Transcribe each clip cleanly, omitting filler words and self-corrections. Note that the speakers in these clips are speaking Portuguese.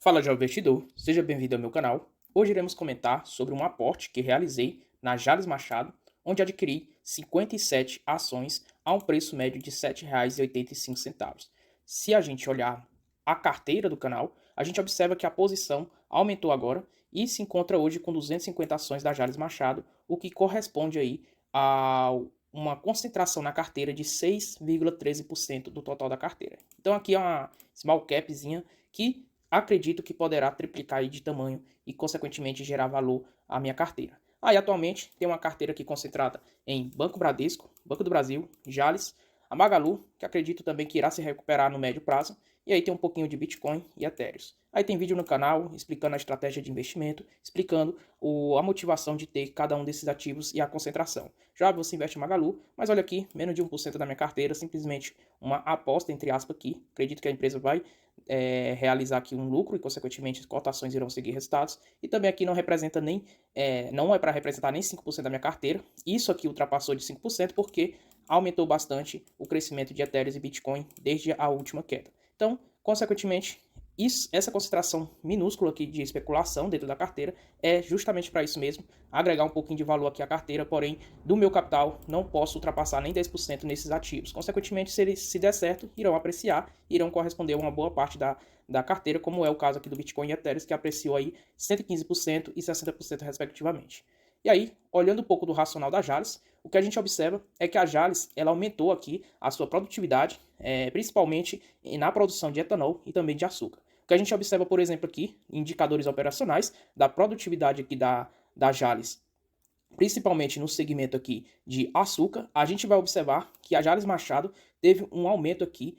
Fala, jovem investidor, seja bem-vindo ao meu canal. Hoje iremos comentar sobre um aporte que realizei na Jales Machado, onde adquiri 57 ações a um preço médio de R$ 7,85. Se a gente olhar a carteira do canal, a gente observa que a posição aumentou agora e se encontra hoje com 250 ações da Jales Machado, o que corresponde aí a uma concentração na carteira de 6,13% do total da carteira. Então aqui é uma small capzinha que acredito que poderá triplicar aí de tamanho e, consequentemente, gerar valor à minha carteira. Aí, atualmente, tem uma carteira aqui concentrada em Banco Bradesco, Banco do Brasil, Jales, a Magalu, que acredito também que irá se recuperar no médio prazo, e aí tem um pouquinho de Bitcoin e Ethereum. Aí tem vídeo no canal explicando a estratégia de investimento, explicando a motivação de ter cada um desses ativos e a concentração. Já você investe em Magalu, mas olha aqui, menos de 1% da minha carteira, simplesmente uma aposta, entre aspas, aqui. Acredito que a empresa vai realizar aqui um lucro e, consequentemente, as cotações irão seguir resultados. E também aqui não representa nem, não é para representar nem 5% da minha carteira. Isso aqui ultrapassou de 5% porque aumentou bastante o crescimento de Ethereum e Bitcoin desde a última queda. Então, consequentemente, essa concentração minúscula aqui de especulação dentro da carteira é justamente para isso mesmo, agregar um pouquinho de valor aqui à carteira, porém, do meu capital não posso ultrapassar nem 10% nesses ativos. Consequentemente, se der certo, irão apreciar, irão corresponder a uma boa parte da carteira, como é o caso aqui do Bitcoin e Ethereum, que apreciou aí 115% e 60% respectivamente. E aí, olhando um pouco do racional da Jales, o que a gente observa é que a Jales ela aumentou aqui a sua produtividade, principalmente na produção de etanol e também de açúcar. O que a gente observa, por exemplo, aqui, indicadores operacionais da produtividade aqui da Jales, principalmente no segmento aqui de açúcar, a gente vai observar que a Jales Machado teve um aumento aqui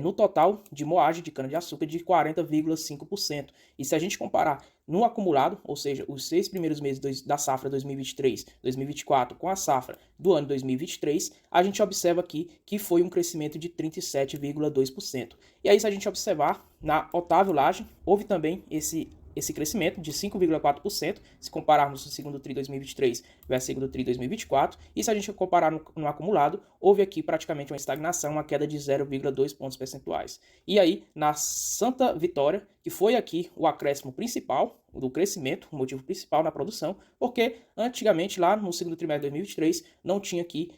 no total de moagem de cana-de-açúcar de 40,5%. E se a gente comparar no acumulado, ou seja, os 6 primeiros meses da safra 2023-2024 com a safra do ano 2023, a gente observa aqui que foi um crescimento de 37,2%. E aí, se a gente observar na Otávio Lage, houve também esse crescimento de 5,4%, se compararmos o segundo TRI 2023 versus o segundo TRI 2024, e se a gente comparar no acumulado, houve aqui praticamente uma estagnação, uma queda de 0,2 pontos percentuais. E aí, na Santa Vitória, que foi aqui o acréscimo principal do crescimento, o motivo principal na produção, porque antigamente, lá no segundo trimestre de 2023, não tinha aqui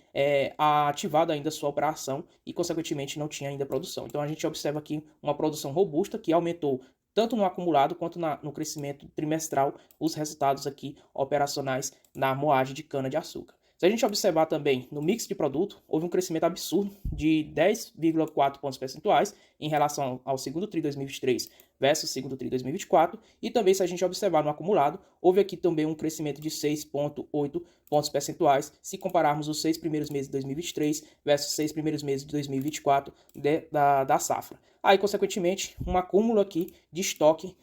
ativado ainda sua operação e, consequentemente, não tinha ainda produção. Então, a gente observa aqui uma produção robusta que aumentou tanto no acumulado quanto no crescimento trimestral, os resultados aqui operacionais na moagem de cana-de-açúcar. Se a gente observar também no mix de produto, houve um crescimento absurdo de 10,4 pontos percentuais em relação ao segundo TRI 2023 versus o segundo TRI 2024, e também se a gente observar no acumulado, houve aqui também um crescimento de 6,8 pontos percentuais, se compararmos os 6 primeiros meses de 2023 versus os 6 primeiros meses de 2024 da safra. Aí, consequentemente, um acúmulo aqui de estoque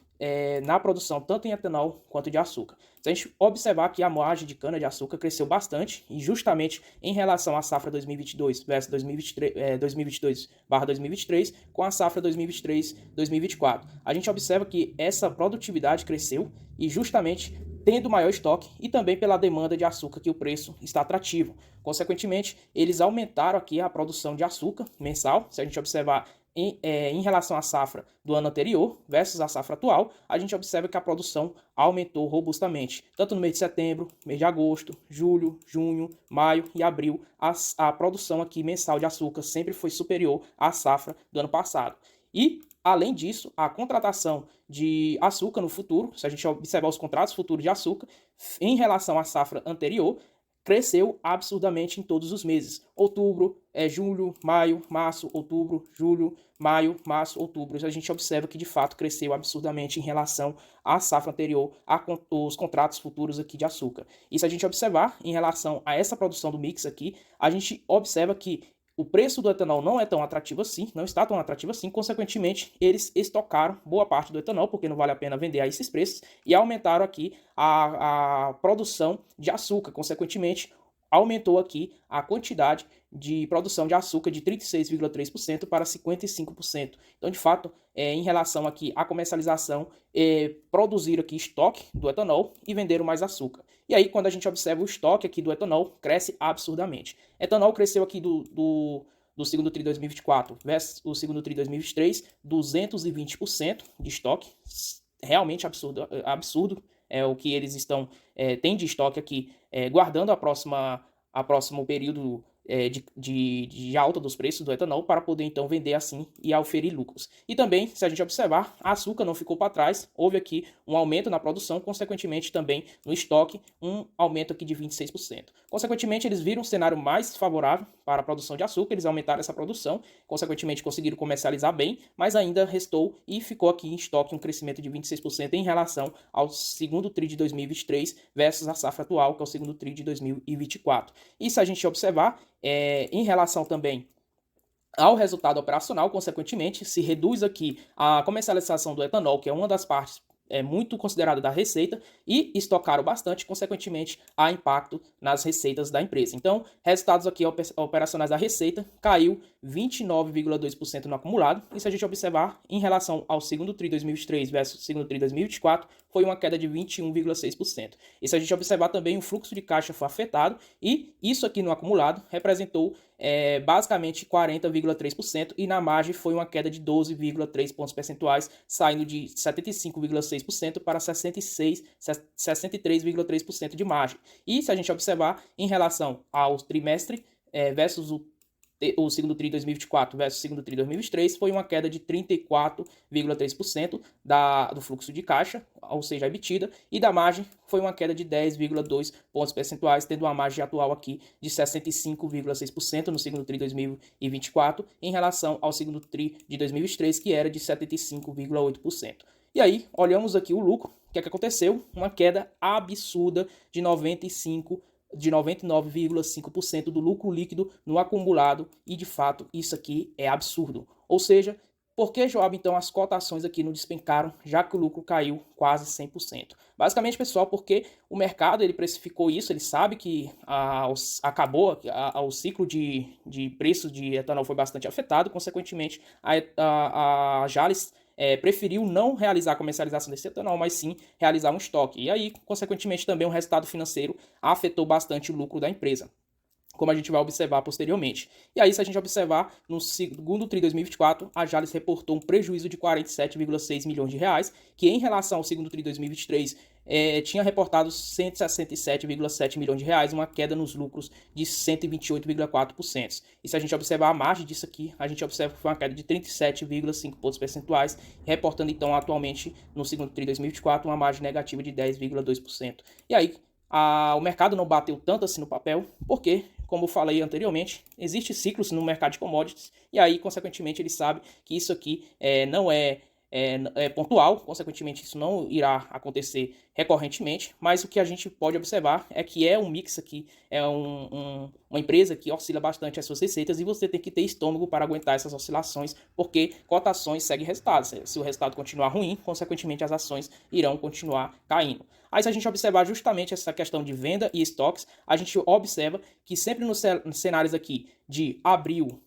na produção, tanto em etanol quanto de açúcar. Se a gente observar que a moagem de cana-de-açúcar cresceu bastante, e justamente em relação à safra 2022 versus 2022/2023, com a safra 2023/2024. A gente observa que essa produtividade cresceu e justamente tendo maior estoque e também pela demanda de açúcar que o preço está atrativo. Consequentemente, eles aumentaram aqui a produção de açúcar mensal. Se a gente observar em relação à safra do ano anterior versus a safra atual, a gente observa que a produção aumentou robustamente. Tanto no mês de setembro, mês de agosto, julho, junho, maio e abril, a produção aqui mensal de açúcar sempre foi superior à safra do ano passado. E, além disso, a contratação de açúcar no futuro, se a gente observar os contratos futuros de açúcar, em relação à safra anterior, cresceu absurdamente em todos os meses. Outubro, julho, maio, março, outubro, julho, maio, março, outubro. A gente observa que de fato cresceu absurdamente em relação à safra anterior, os contratos futuros aqui de açúcar. E se a gente observar em relação a essa produção do mix aqui, a gente observa que o preço do etanol não é tão atrativo assim, não está tão atrativo assim, consequentemente, eles estocaram boa parte do etanol, porque não vale a pena vender a esses preços, e aumentaram aqui a produção de açúcar, consequentemente, aumentou aqui a quantidade de produção de açúcar de 36,3% para 55%. Então, de fato, em relação aqui à comercialização, produzir aqui estoque do etanol e venderam mais açúcar. E aí, quando a gente observa o estoque aqui do etanol, cresce absurdamente. Etanol cresceu aqui do segundo TRI 2024 versus o segundo TRI 2023, 220% de estoque. Realmente absurdo, absurdo é o que eles estão têm de estoque aqui, guardando a próximo período de alta dos preços do etanol para poder então vender assim e auferir lucros. E também, se a gente observar, a açúcar não ficou para trás, houve aqui um aumento na produção, consequentemente também no estoque, um aumento aqui de 26%. Consequentemente, eles viram um cenário mais favorável para a produção de açúcar, eles aumentaram essa produção, consequentemente conseguiram comercializar bem, mas ainda restou e ficou aqui em estoque um crescimento de 26% em relação ao segundo TRI de 2023 versus a safra atual, que é o segundo TRI de 2024. E se a gente observar, em relação também ao resultado operacional, consequentemente, se reduz aqui a comercialização do etanol, que é uma das partes muito considerada da receita, e estocaram bastante, consequentemente, há impacto nas receitas da empresa. Então, resultados aqui operacionais da receita caiu 29,2% no acumulado, e se a gente observar em relação ao segundo TRI 2023 versus o segundo TRI 2024, foi uma queda de 21,6%. E se a gente observar também, o fluxo de caixa foi afetado, e isso aqui no acumulado representou basicamente 40,3%, e na margem foi uma queda de 12,3 pontos percentuais, saindo de 75,6% para 63,3% de margem. E se a gente observar em relação ao trimestre versus o segundo TRI 2024 versus o segundo TRI 2023, foi uma queda de 34,3% do fluxo de caixa, ou seja, a EBITDA, e da margem foi uma queda de 10,2 pontos percentuais, tendo uma margem atual aqui de 65,6% no segundo TRI 2024, em relação ao segundo TRI de 2023, que era de 75,8%. E aí, olhamos aqui o lucro, o que é que aconteceu? Uma queda absurda de 99,5% do lucro líquido no acumulado, e de fato isso aqui é absurdo. Ou seja, por que, Joab, então as cotações aqui não despencaram, já que o lucro caiu quase 100%? Basicamente, pessoal, porque o mercado ele precificou isso, ele sabe que acabou, o ciclo de preço de etanol foi bastante afetado, consequentemente a Jalles preferiu não realizar a comercialização desse etanol, mas sim realizar um estoque. E aí, consequentemente, também o resultado financeiro afetou bastante o lucro da empresa, como a gente vai observar posteriormente. E aí, se a gente observar, no segundo TRI 2024, a Jalles reportou um prejuízo de 47,6 milhões de reais, que em relação ao segundo TRI 2023 tinha reportado 167,7 milhões de reais, uma queda nos lucros de 128,4%. E se a gente observar a margem disso aqui, a gente observa que foi uma queda de 37,5 pontos percentuais, reportando então atualmente no segundo TRI 2024 uma margem negativa de 10,2%. E aí, o mercado não bateu tanto assim no papel, porque, como eu falei anteriormente, existem ciclos no mercado de commodities, e aí, consequentemente, ele sabe que isso aqui não é pontual, consequentemente isso não irá acontecer recorrentemente, mas o que a gente pode observar é que é um mix aqui, uma empresa que oscila bastante as suas receitas, e você tem que ter estômago para aguentar essas oscilações, porque cotações seguem resultados. Se o resultado continuar ruim, consequentemente as ações irão continuar caindo. Aí, se a gente observar justamente essa questão de venda e estoques, a gente observa que sempre nos cenários aqui de abril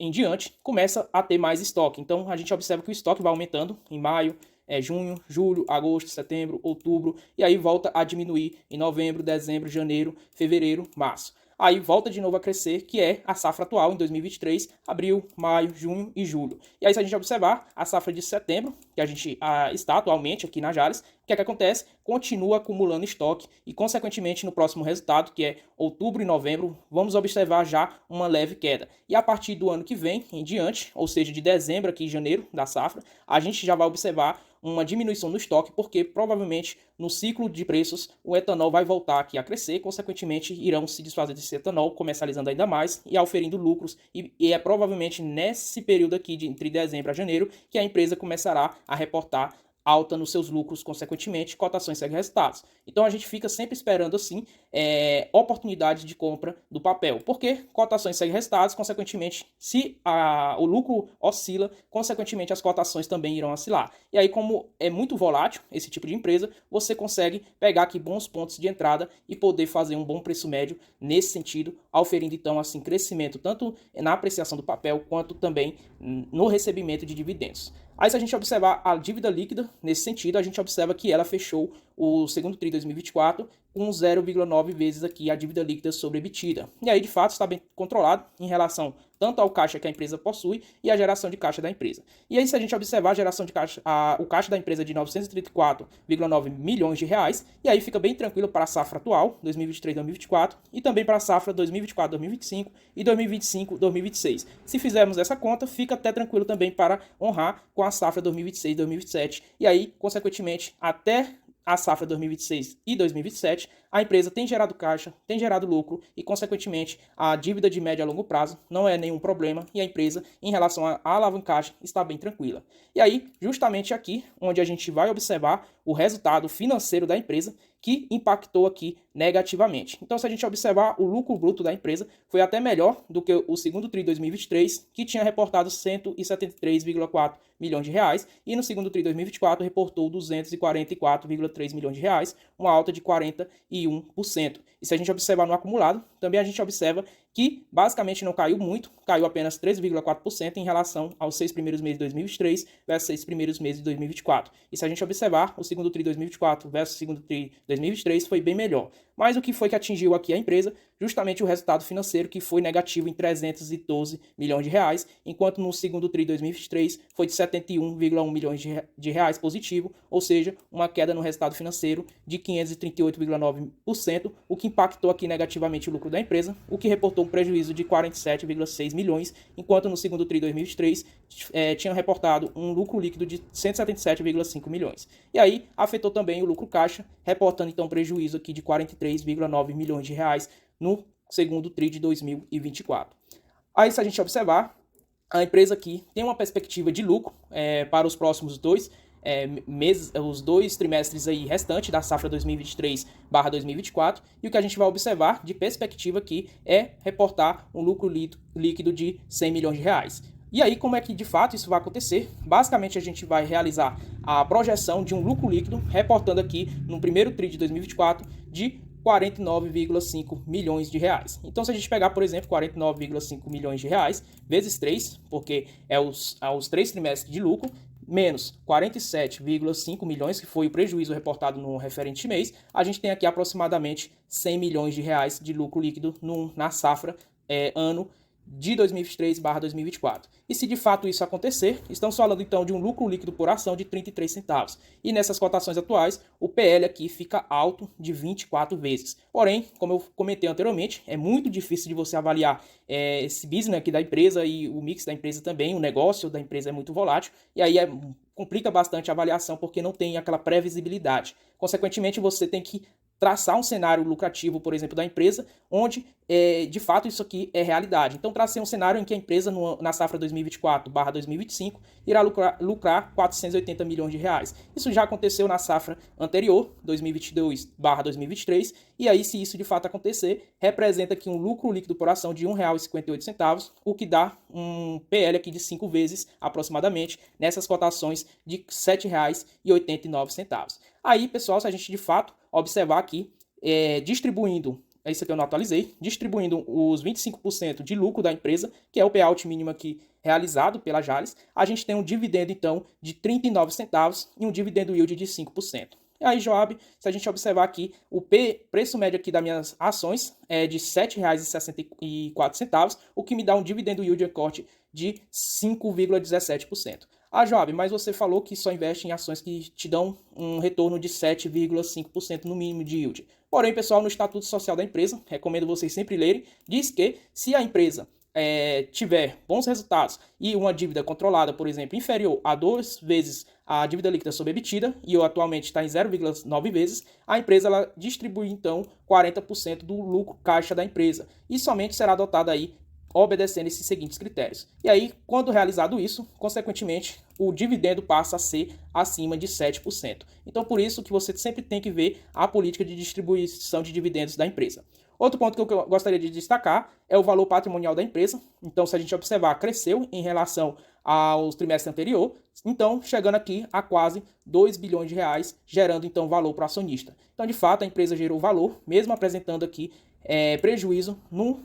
em diante, começa a ter mais estoque. Então, a gente observa que o estoque vai aumentando em maio, junho, julho, agosto, setembro, outubro, e aí volta a diminuir em novembro, dezembro, janeiro, fevereiro, março. Aí volta de novo a crescer, que é a safra atual em 2023, abril, maio, junho e julho. E aí, se a gente observar a safra de setembro, que a gente está atualmente aqui na Jalles, o que é que acontece? Continua acumulando estoque e, consequentemente, no próximo resultado, que é outubro e novembro, vamos observar já uma leve queda. E a partir do ano que vem em diante, ou seja, de dezembro aqui em janeiro da safra, a gente já vai observar uma diminuição no estoque, porque provavelmente no ciclo de preços o etanol vai voltar aqui a crescer, consequentemente irão se desfazer desse etanol, comercializando ainda mais e auferindo lucros, e é provavelmente nesse período aqui de entre dezembro a janeiro que a empresa começará a reportar alta nos seus lucros, consequentemente, cotações seguem resultados. Então a gente fica sempre esperando assim oportunidades de compra do papel, porque cotações seguem resultados, consequentemente, se o lucro oscila, consequentemente as cotações também irão oscilar. E aí, como é muito volátil esse tipo de empresa, você consegue pegar aqui bons pontos de entrada e poder fazer um bom preço médio nesse sentido, auferindo então assim crescimento tanto na apreciação do papel quanto também no recebimento de dividendos. Aí, se a gente observar a dívida líquida, nesse sentido, a gente observa que ela fechou o segundo TRI 2024 com 0,9 vezes aqui a dívida líquida sobre EBITDA. E aí, de fato, está bem controlado em relação tanto ao caixa que a empresa possui e à geração de caixa da empresa. E aí, se a gente observar a geração de caixa, o caixa da empresa é de 934,9 milhões de reais, e aí fica bem tranquilo para a safra atual, 2023-2024, e também para a safra 2024-2025 e 2025-2026. Se fizermos essa conta, fica até tranquilo também para honrar com a safra 2026-2027, e aí, consequentemente, até a safra 2026 e 2027, a empresa tem gerado caixa, tem gerado lucro e, consequentemente, a dívida de médio a longo prazo não é nenhum problema e a empresa, em relação à alavancagem, está bem tranquila. E aí, justamente aqui, onde a gente vai observar o resultado financeiro da empresa, que impactou aqui negativamente. Então, se a gente observar o lucro bruto da empresa, foi até melhor do que o segundo TRI 2023, que tinha reportado 173,4 milhões de reais, e no segundo TRI 2024 reportou 244,3 milhões de reais, uma alta de 41%. E se a gente observar no acumulado, também a gente observa que basicamente não caiu muito, caiu apenas 3,4% em relação aos 6 primeiros meses de 2023 versus 6 primeiros meses de 2024. E se a gente observar o segundo TRI 2024 versus o segundo TRI 2023 foi bem melhor. Mas o que foi que atingiu aqui a empresa? Justamente o resultado financeiro, que foi negativo em 312 milhões de reais, enquanto no segundo TRI 2023 foi de 71,1 milhões de reais positivo, ou seja, uma queda no resultado financeiro de 538,9%, o que impactou aqui negativamente o lucro da empresa, o que reportou um prejuízo de 47,6 milhões, enquanto no segundo TRI 2023 tinha reportado um lucro líquido de 177,5 milhões. E aí afetou também o lucro caixa, reportando então um prejuízo aqui de 43,9 milhões de reais no segundo TRI de 2024. Aí, se a gente observar, a empresa aqui tem uma perspectiva de lucro para os próximos meses, os 2 trimestres aí restantes da safra 2023/2024, e o que a gente vai observar de perspectiva aqui é reportar um lucro líquido de 100 milhões de reais. E aí, como é que de fato isso vai acontecer? Basicamente, a gente vai realizar a projeção de um lucro líquido, reportando aqui no primeiro TRI de 2024 de 49,5 milhões de reais. Então, se a gente pegar, por exemplo, 49,5 milhões de reais vezes 3, porque é os 3 trimestres de lucro, menos 47,5 milhões, que foi o prejuízo reportado no referente mês, a gente tem aqui aproximadamente 100 milhões de reais de lucro líquido na safra ano de 2023/2024. E se de fato isso acontecer, estamos falando então de um lucro líquido por ação de 33 centavos. E nessas cotações atuais, o PL aqui fica alto de 24 vezes. Porém, como eu comentei anteriormente, é muito difícil de você avaliar esse business aqui da empresa e o mix da empresa também, o negócio da empresa é muito volátil, e aí complica bastante a avaliação porque não tem aquela previsibilidade. Consequentemente, você tem que traçar um cenário lucrativo, por exemplo, da empresa, onde de fato isso aqui é realidade. Então, tracei um cenário em que a empresa na safra 2024/2025 irá lucrar 480 milhões de reais. Isso já aconteceu na safra anterior, 2022/2023, e aí, se isso de fato acontecer, representa aqui um lucro líquido por ação de R$ 1,58, o que dá um PL aqui de 5 vezes aproximadamente, nessas cotações de R$ 7,89. Aí, pessoal, se a gente de fato observar aqui, distribuindo, isso aqui eu não atualizei, distribuindo os 25% de lucro da empresa, que é o payout mínimo aqui realizado pela Jalles, a gente tem um dividendo, então, de 39 centavos e um dividendo yield de 5%. E aí, Joab, se a gente observar aqui, o preço médio aqui das minhas ações é de R$ 7,64, o que me dá um dividendo yield corte de 5,17%. Ah, Joab, mas você falou que só investe em ações que te dão um retorno de 7,5% no mínimo de yield. Porém, pessoal, no Estatuto Social da empresa, recomendo vocês sempre lerem, diz que se a empresa tiver bons resultados e uma dívida controlada, por exemplo, inferior a 2 vezes a dívida líquida sobre EBITDA, e atualmente está em 0,9 vezes, a empresa ela distribui, então, 40% do lucro caixa da empresa. E somente será adotada aí obedecendo esses seguintes critérios. E aí, quando realizado isso, consequentemente, o dividendo passa a ser acima de 7%. Então, por isso que você sempre tem que ver a política de distribuição de dividendos da empresa. Outro ponto que eu gostaria de destacar é o valor patrimonial da empresa. Então, se a gente observar, cresceu em relação ao trimestre anterior, então chegando aqui a quase 2 bilhões de reais, gerando então valor para o acionista. Então, de fato, a empresa gerou valor, mesmo apresentando aqui prejuízo no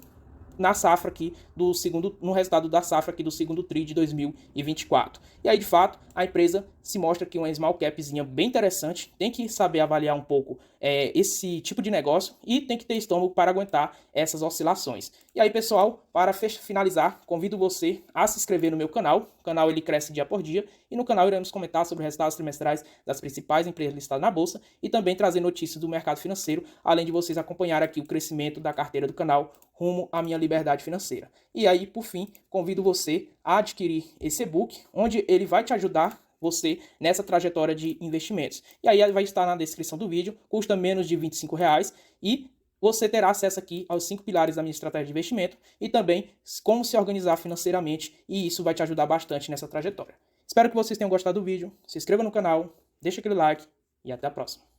na safra aqui no resultado da safra aqui do segundo TRI de 2024. E aí, de fato, a empresa se mostra aqui uma small capzinha bem interessante, tem que saber avaliar um pouco esse tipo de negócio e tem que ter estômago para aguentar essas oscilações. E aí, pessoal, para finalizar, convido você a se inscrever no meu canal. O canal ele cresce dia por dia e no canal iremos comentar sobre resultados trimestrais das principais empresas listadas na bolsa e também trazer notícias do mercado financeiro, além de vocês acompanhar aqui o crescimento da carteira do canal rumo à minha liberdade financeira. E aí, por fim, convido você a adquirir esse e-book, onde ele vai te ajudar você nessa trajetória de investimentos. E aí vai estar na descrição do vídeo, custa menos de R$ 25 e você terá acesso aqui aos 5 pilares da minha estratégia de investimento e também como se organizar financeiramente, e isso vai te ajudar bastante nessa trajetória. Espero que vocês tenham gostado do vídeo, se inscreva no canal, deixa aquele like e até a próxima.